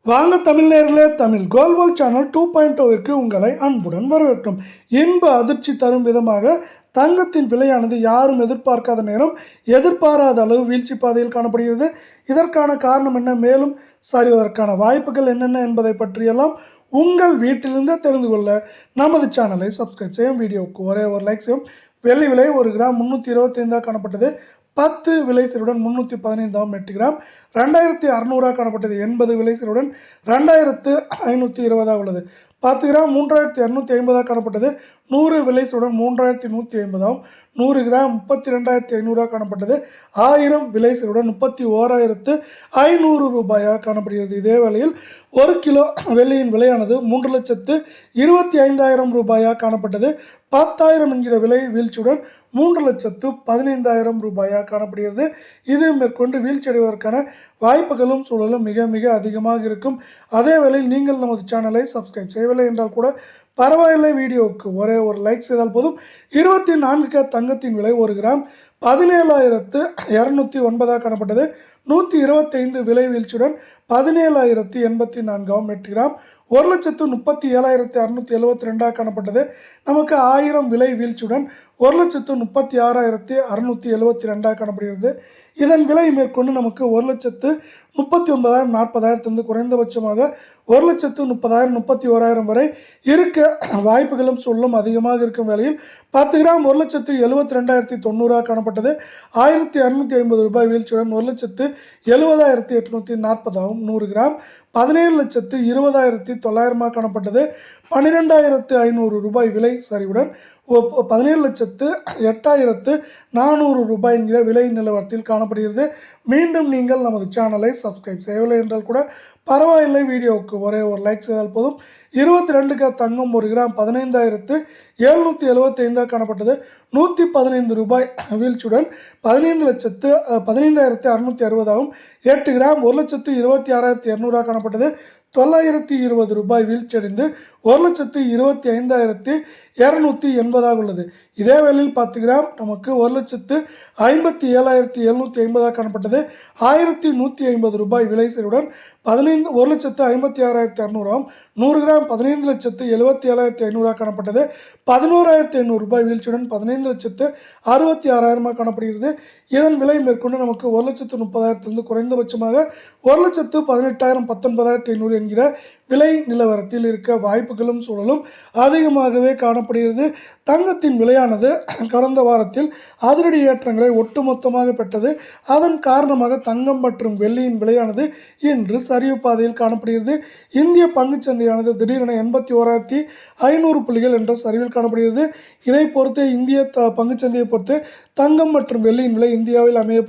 வாங்க தமிழ்நேர்களே, தமிழ் கோல்வால் சேனல் 2.0விற்கு உங்களை அன்புடன் வரவேற்கிறோம். இன்ப அதிர்ச்சி தரும் விதமாக தங்கத்தின் விலையானது யாரும் எதிர்பார்க்காத நேரம் எதிர்பாராத அளவு வீழ்ச்சி பாதையில் காணப்படுகிறது. இதற்கான காரணம் என்ன, மேலும் சரிவதற்கான வாய்ப்புகள் என்னென்ன என்பதை பற்றியெல்லாம் உங்கள் வீட்டிலிருந்தே தெரிந்து கொள்ள நமது சேனலை சப்ஸ்கிரைப் செய்யும். வீடியோவுக்கு ஒரே ஒரு லைக் செய்யும். வெள்ளி விலை 1 கிராம் 325 காணப்பட்டது. 10 விலை சீருடன் 315 8 கிராம். 2600 காணப்பட்டது. 80 விலை சீருடன் 2520 உள்ளது. 10 கிராம் 3250 காணப்பட்டது. 100 விலை சீருடன் 3150. 100 கிராம் 32500 காணப்பட்டது. 1000 விலை சீருடன் 31500 ரூபாயாக காணப்படுகிறது. இதே வேளையில் 1 கிலோ வெள்ளியின் விலையானது 3,25,000 ரூபாயாக காணப்பட்டது. 10,000 என்கிற விலை வீழ்ச்சியுடன் 3,15,000 ரூபாயாக காணப்படுகிறது. இது மேற்கொண்டு வீழ்ச்சி அடைவதற்கான வாய்ப்புகளும் சூழலும் மிக மிக அதிகமாக இருக்கும். அதே வேளையில் நீங்கள் நமது சேனலை சப்ஸ்கிரைப் செய்யவில்லை என்றால் கூட பரவாயில்லை, வீடியோவுக்கு ஒரே ஒரு லைக் செய்தால் போதும். 24 தங்கத்தின் விலை 1 கிராம் 17,209 காணப்பட்டது. 125 விலை வீழ்ச்சியுடன் 17,084 8 கிராம். 1,37,672 காணப்பட்டது. நமக்கு 1000 விலை வீழ்ச்சியுடன் 1,36,672 காணப்படுகிறது. இதன் விலை மேற்கொண்டு நமக்கு 1,39,000 40,000 குறைந்தபட்சமாக 1,30,000 31,000 வரை இருக்க வாய்ப்புகளும் சொல்லும் அதிகமாக இருக்கும் வேளையில் 10 கிராம் 1,72,090 காணப்பட்டது. 1,250 ரூபாய் வீழ்ச்சியுடன் 1,70,840 ஆகும். 100 கிராம் 17,20,900 காணப்பட்டது. 12,500 ரூபாய் விலை சரிவுடன் 17,08,400 ரூபாய் என்கிற விலை நிலவரத்தில் காணப்படுகிறது. மீண்டும் நீங்கள் நமது சேனலை சப்ஸ்கிரைப் செய்யவில்லை என்றால் கூட பரவாயில்லை, வீடியோவுக்கு ஒரே ஒரு லைக் செய்தால் போதும். 22 தங்கம் 1 கிராம் 15,775 காணப்பட்டது. 115 ரூபாய் வீழ்ச்சியுடன் 15,660 ஆகும். 8 கிராம் 1,26,200 காணப்பட்டது. 920 ரூபாய் வீழ்ச்சியடைந்து 1,25,280 உள்ளது. இதே வேளையில் 10 கிராம் நமக்கு 1,57,750 காணப்பட்டது. 1,150 ரூபாய் விலை சரிவுடன் 1,56,600 ஆகும். 100 கிராம் 15,77,500 காணப்பட்டது. 11,500 ரூபாய் வீழ்ச்சியுடன் 15,66,000 காணப்படுகிறது. இதன் விலை மேற்கொண்டு நமக்கு 1,30,000 குறைந்தபட்சமாக 1,18,000 19,500 என்கிற விலை நிலவரத்தில் இருக்க வாய்ப்புகளும் சூழலும் அதிகமாகவே காணப்படுகிறது. தங்கத்தின் விலையானது கடந்த வாரத்தில் அதிரடி ஏற்றங்களை ஒட்டுமொத்தமாக பெற்றது. அதன் காரணமாக தங்கம் மற்றும் வெள்ளியின் விலையானது இன்று சரிவு பாதையில் காணப்படுகிறது. இந்திய பங்குச்சந்தையானது திடீரென 81,500 புள்ளிகள் என்ற சரிவில் காணப்படுகிறது. இதை பொறுத்து இந்திய பங்குச்சந்தையை பொறுத்து தங்கம் மற்றும் வெள்ளியின் விலை இந்தியாவில் அமைய